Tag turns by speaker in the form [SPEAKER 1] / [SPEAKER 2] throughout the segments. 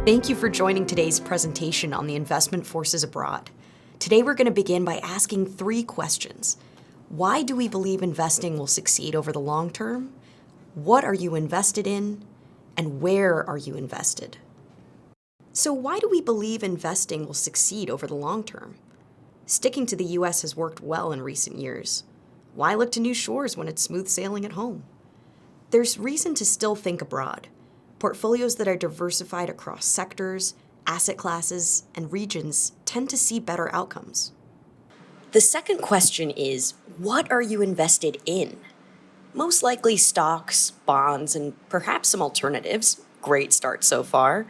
[SPEAKER 1] Thank you for joining today's presentation on the investment forces abroad. Today we're going to begin by asking 3 questions. Why do we believe investing will succeed over the long term? What are you invested in? And where are you invested? So why do we believe investing will succeed over the long term? Sticking to the US has worked well in recent years. Why look to new shores when it's smooth sailing at home? There's reason to still think abroad. Portfolios that are diversified across sectors, asset classes, and regions tend to see better outcomes. The second question is, what are you invested in? Most likely stocks, bonds, and perhaps some alternatives. Great start so far.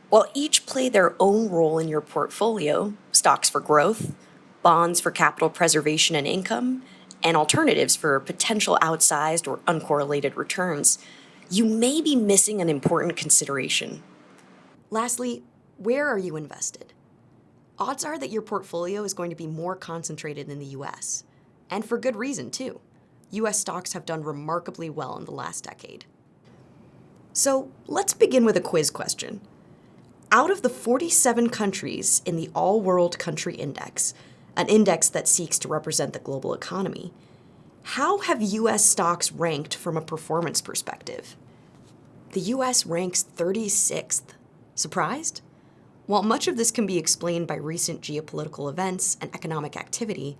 [SPEAKER 1] While each play their own role in your portfolio, stocks for growth, bonds for capital preservation and income, and alternatives for potential outsized or uncorrelated returns, you may be missing an important consideration. Lastly, where are you invested? Odds are that your portfolio is going to be more concentrated in the US. And for good reason, too. US stocks have done remarkably well in the last decade. So let's begin with a quiz question. Out of the 47 countries in the All-World Country Index, an index that seeks to represent the global economy, how have US stocks ranked from a performance perspective? The US ranks 36th. Surprised? While much of this can be explained by recent geopolitical events and economic activity,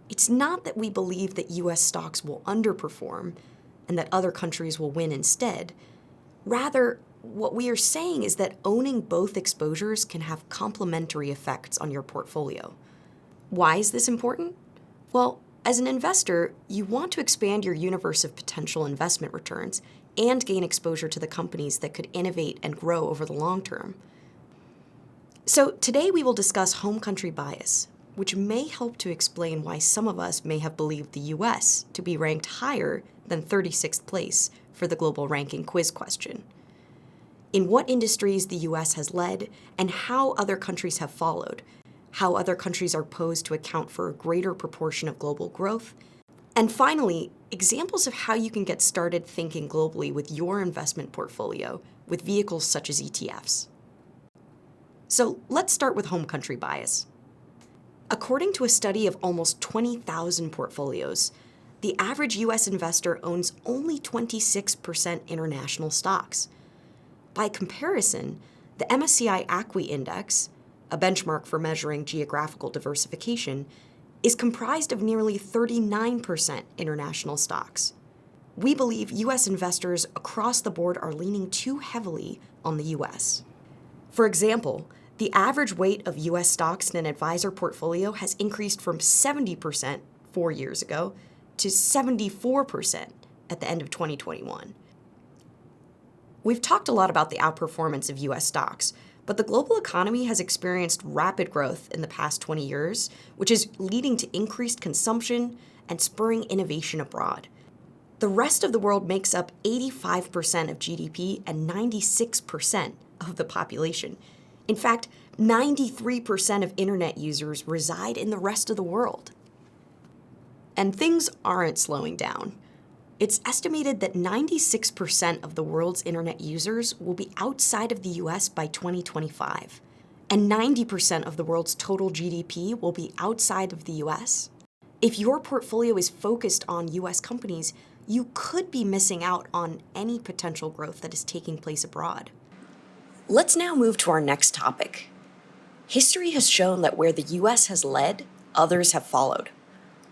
[SPEAKER 1] it's not that we believe that US stocks will underperform and that other countries will win instead. Rather, what we are saying is that owning both exposures can have complementary effects on your portfolio. Why is this important? Well, as an investor, you want to expand your universe of potential investment returns and gain exposure to the companies that could innovate and grow over the long term. So today we will discuss home country bias, which may help to explain why some of us may have believed the US to be ranked higher than 36th place for the global ranking quiz question. In what industries the US has led and how other countries have followed, how other countries are posed to account for a greater proportion of global growth, and finally, examples of how you can get started thinking globally with your investment portfolio with vehicles such as ETFs. So let's start with home country bias. According to a study of almost 20,000 portfolios, the average US investor owns only 26% international stocks. By comparison, the MSCI ACWI Index, a benchmark for measuring geographical diversification, is comprised of nearly 39% international stocks. We believe US investors across the board are leaning too heavily on the US. For example, the average weight of US stocks in an advisor portfolio has increased from 70% 4 years ago to 74% at the end of 2021. We've talked a lot about the outperformance of US stocks, but the global economy has experienced rapid growth in the past 20 years, which is leading to increased consumption and spurring innovation abroad. The rest of the world makes up 85% of GDP and 96% of the population. In fact, 93% of internet users reside in the rest of the world. And things aren't slowing down. It's estimated that 96% of the world's internet users will be outside of the US by 2025, and 90% of the world's total GDP will be outside of the US. If your portfolio is focused on US companies, you could be missing out on any potential growth that is taking place abroad. Let's now move to our next topic. History has shown that where the US has led, others have followed.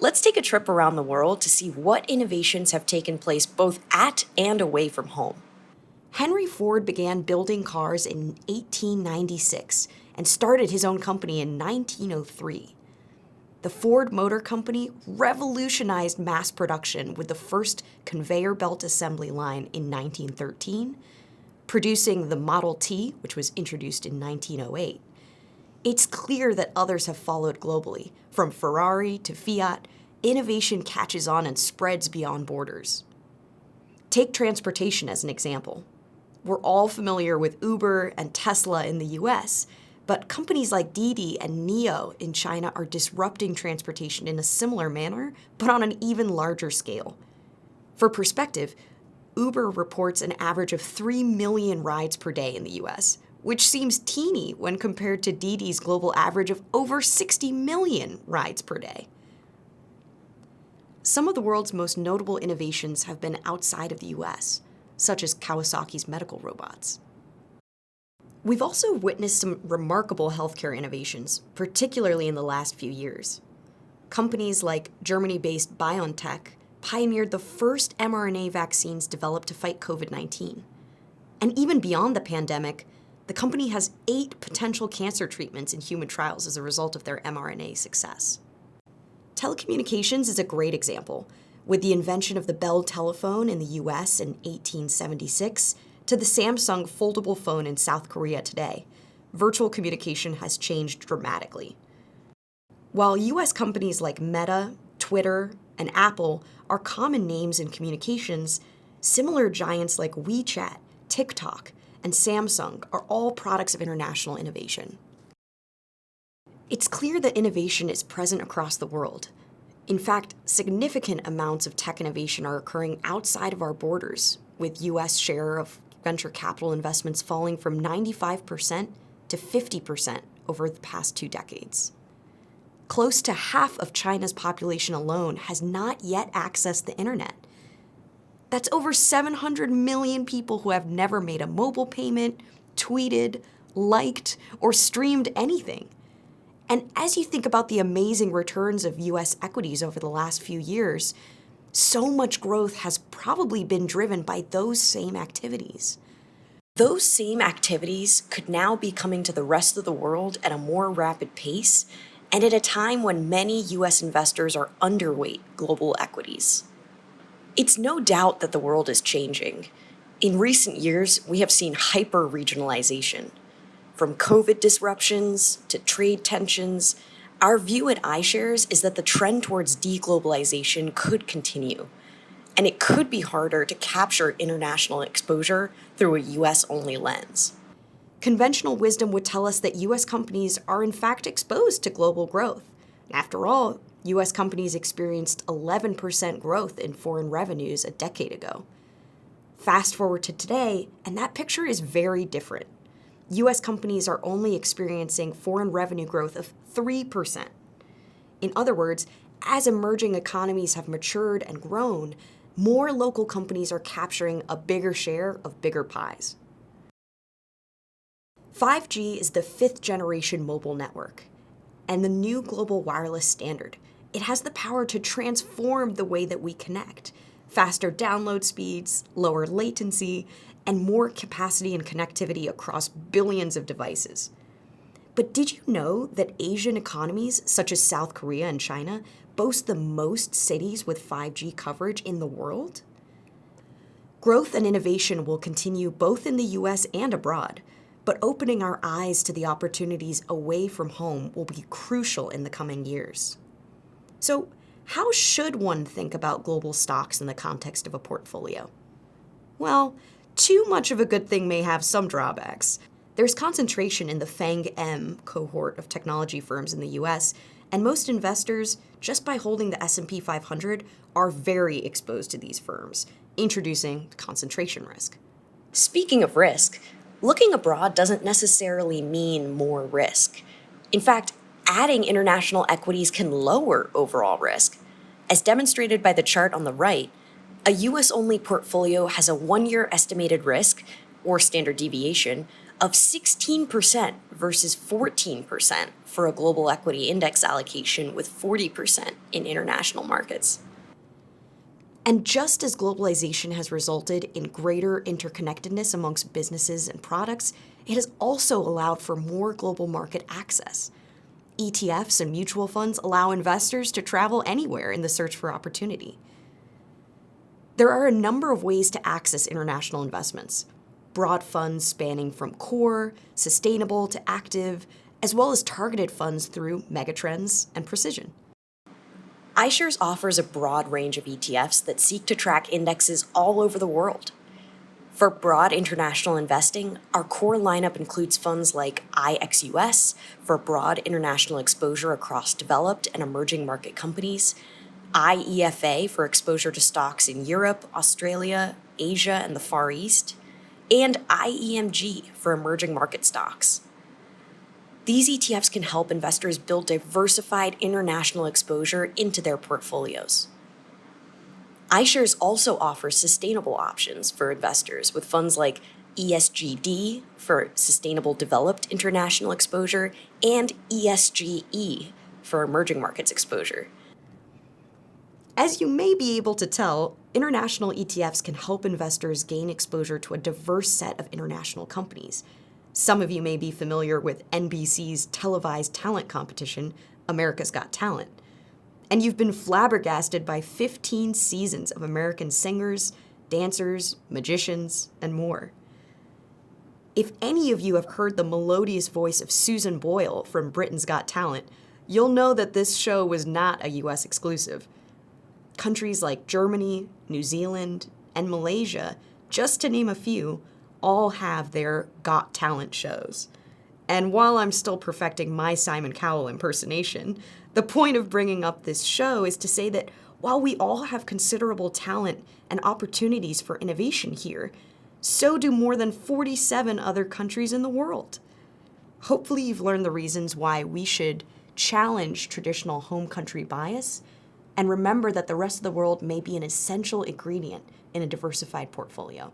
[SPEAKER 1] Let's take a trip around the world to see what innovations have taken place both at and away from home. Henry Ford began building cars in 1896 and started his own company in 1903. The Ford Motor Company revolutionized mass production with the first conveyor belt assembly line in 1913, producing the Model T, which was introduced in 1908. It's clear that others have followed globally. From Ferrari to Fiat, innovation catches on and spreads beyond borders. Take transportation as an example. We're all familiar with Uber and Tesla in the US, but companies like Didi and Neo in China are disrupting transportation in a similar manner, but on an even larger scale. For perspective, Uber reports an average of 3 million rides per day in the US, which seems teeny when compared to Didi's global average of over 60 million rides per day. Some of the world's most notable innovations have been outside of the US, such as Kawasaki's medical robots. We've also witnessed some remarkable healthcare innovations, particularly in the last few years. Companies like Germany-based BioNTech pioneered the first mRNA vaccines developed to fight COVID-19. And even beyond the pandemic, the company has 8 potential cancer treatments in human trials as a result of their mRNA success. Telecommunications is a great example, with the invention of the Bell telephone in the US in 1876 to the Samsung foldable phone in South Korea today. Virtual communication has changed dramatically. While US companies like Meta, Twitter, and Apple are common names in communications, similar giants like WeChat, TikTok, and Samsung are all products of international innovation. It's clear that innovation is present across the world. In fact, significant amounts of tech innovation are occurring outside of our borders, with US share of venture capital investments falling from 95% to 50% over the past 2 decades. Close to half of China's population alone has not yet accessed the internet. That's over 700 million people who have never made a mobile payment, tweeted, liked, or streamed anything. And as you think about the amazing returns of US equities over the last few years, so much growth has probably been driven by those same activities. Those same activities could now be coming to the rest of the world at a more rapid pace, and at a time when many US investors are underweight global equities. It's no doubt that the world is changing. In recent years, we have seen hyper-regionalization. From COVID disruptions to trade tensions, our view at iShares is that the trend towards deglobalization could continue, and it could be harder to capture international exposure through a US-only lens. Conventional wisdom would tell us that US companies are in fact exposed to global growth. After all, US companies experienced 11% growth in foreign revenues a decade ago. Fast forward to today, and that picture is very different. US companies are only experiencing foreign revenue growth of 3%. In other words, as emerging economies have matured and grown, more local companies are capturing a bigger share of bigger pies. 5G is the 5th generation mobile network and the new global wireless standard. It has the power to transform the way that we connect. Faster download speeds, lower latency, and more capacity and connectivity across billions of devices. But did you know that Asian economies, such as South Korea and China, boast the most cities with 5G coverage in the world? Growth and innovation will continue both in the US and abroad, but opening our eyes to the opportunities away from home will be crucial in the coming years. So, how should one think about global stocks in the context of a portfolio? Well, too much of a good thing may have some drawbacks. There's concentration in the FANG-M cohort of technology firms in the US, and most investors, just by holding the S&P 500, are very exposed to these firms, introducing concentration risk. Speaking of risk, looking abroad doesn't necessarily mean more risk. In fact, adding international equities can lower overall risk. As demonstrated by the chart on the right, a US-only portfolio has a 1-year estimated risk, or standard deviation, of 16% versus 14% for a global equity index allocation with 40% in international markets. And just as globalization has resulted in greater interconnectedness amongst businesses and products, it has also allowed for more global market access. ETFs and mutual funds allow investors to travel anywhere in the search for opportunity. There are a number of ways to access international investments. Broad funds spanning from core, sustainable to active, as well as targeted funds through megatrends and precision. iShares offers a broad range of ETFs that seek to track indexes all over the world. For broad international investing, our core lineup includes funds like IXUS for broad international exposure across developed and emerging market companies, IEFA for exposure to stocks in Europe, Australia, Asia, and the Far East, and IEMG for emerging market stocks. These ETFs can help investors build diversified international exposure into their portfolios. iShares also offers sustainable options for investors with funds like ESGD for Sustainable Developed International Exposure and ESGE for Emerging Markets Exposure. As you may be able to tell, international ETFs can help investors gain exposure to a diverse set of international companies. Some of you may be familiar with NBC's televised talent competition, America's Got Talent. And you've been flabbergasted by 15 seasons of American singers, dancers, magicians, and more. If any of you have heard the melodious voice of Susan Boyle from Britain's Got Talent, you'll know that this show was not a US exclusive. Countries like Germany, New Zealand, and Malaysia, just to name a few, all have their Got Talent shows. And while I'm still perfecting my Simon Cowell impersonation, the point of bringing up this show is to say that while we all have considerable talent and opportunities for innovation here, so do more than 47 other countries in the world. Hopefully you've learned the reasons why we should challenge traditional home country bias and remember that the rest of the world may be an essential ingredient in a diversified portfolio.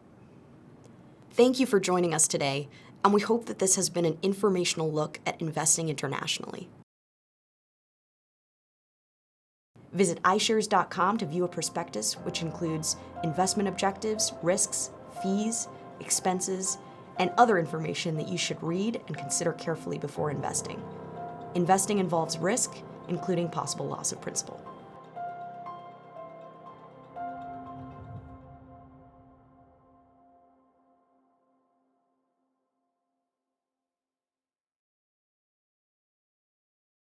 [SPEAKER 1] Thank you for joining us today, and we hope that this has been an informational look at investing internationally. Visit iShares.com to view a prospectus which includes investment objectives, risks, fees, expenses, and other information that you should read and consider carefully before investing. Investing involves risk, including possible loss of principal.